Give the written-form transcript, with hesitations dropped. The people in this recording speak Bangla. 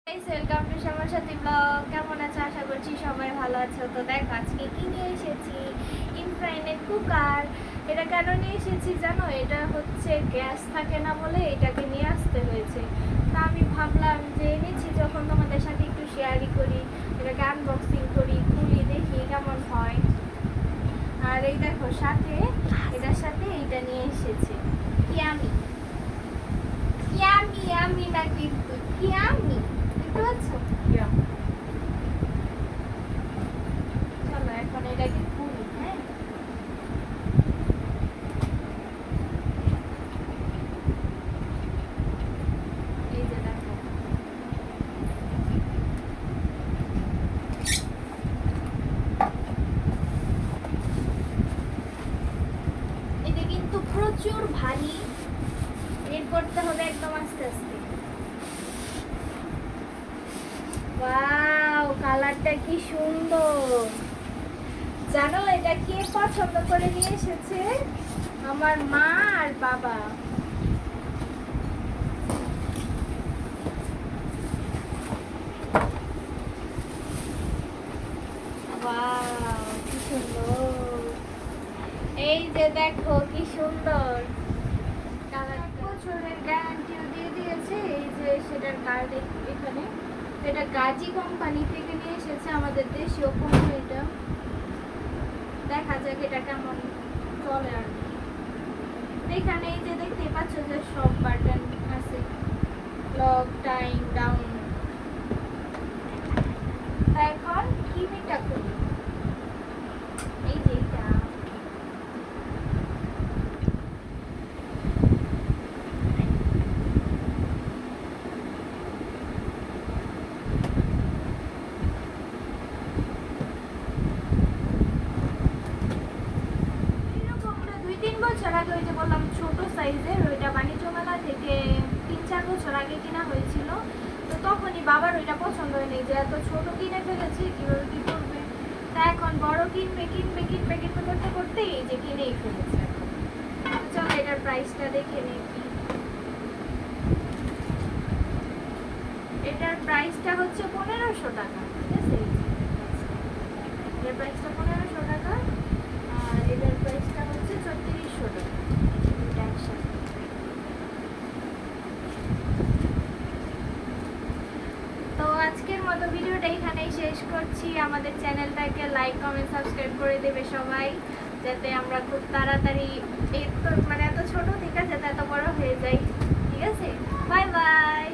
ওয়েলকাম টু সবার সাথে ব্লগ। কেমন আছো? আশা করছি সবাই ভালো আছো। তো দেখো আজকে কি নিয়ে এসেছি, ইনফ্রাইনেট কুকার। এটা কেন নিয়ে এসেছি জানো? এটা হচ্ছে গ্যাস থাকে না বলে এটাকে নিয়ে আসতে হয়েছে। তা আমি ভাবলাম যে এনেছি যখন তোমাদের সাথে একটু শেয়ারই করি, এটাকে আনবক্সিং করি, খুলি, দেখি কেমন হয়। আর এই দেখো সাথে এটার সাথে এইটা নিয়ে এসেছি। ইয়ামি ইয়ামি ইয়ামি না কিন্তু ইয়ামি, দেখতে পাচ্ছ? চলো এখন এটাকে খুলি। হ্যাঁ, এই যে দেখো, এটা কিন্তু প্রচুর ভারী, বের করতে হবে একদম আস্তে আস্তে। ওয়াও, কালারটা কি সুন্দর! জানো এটা কে পছন্দ করে নিয়ে এসেছে? আমার মা আর বাবা। ওয়াও, কি সুন্দর! এই যে দেখো কি সুন্দর! বছরের গ্যারান্টিও দিয়ে দিয়েছে। এই যে সেটার কার্ড এখানে। এটা গাজি কোম্পানি থেকে নিয়ে এসেছে, আমাদের দেশীয় পণ্য। এটা দেখা যাক এটা কেমন চলে আর কি। এখানে এই যে দেখতে পাচ্ছ যে সব বাটন আছে, লক, টাইম, ডাউন। তা এখন কিমিটা করি। এই যে এটা বছর আগে, ওই যে বললাম ছোট সাইজের, ওইটা বাণিজ্য মেলা থেকে 3-4 বছর আগে কিনা হয়েছিল। তো তখনই বাবার ওইটা পছন্দ হয়নি, যে এত ছোট কিনে ফেলেছে, কিভাবে কি করবে। তা এখন বড় কিনবে কিনবে কিনবে কিনবে করতে করতে এই যে কিনেই ফেলেছে এখন। চলো এটার প্রাইসটা দেখে নিই কি। এটার প্রাইসটা হচ্ছে 1500 টাকা। ঠিক আছে, এটার প্রাইসটা 1500 টাকা আর এটার প্রাইসটা হচ্ছে 3600 টাকা। এটা একসাথে। তো আজকের মতো ভিডিওটা এখানেই শেষ করছি। আমাদের চ্যানেলটাকে লাইক, কমেন্ট, সাবস্ক্রাইব করে দেবে সবাই, যাতে আমরা খুব তাড়াতাড়ি এত ছোট থেকে যাতে এত বড় হয়ে যাই। ঠিক আছে, বাই বাই।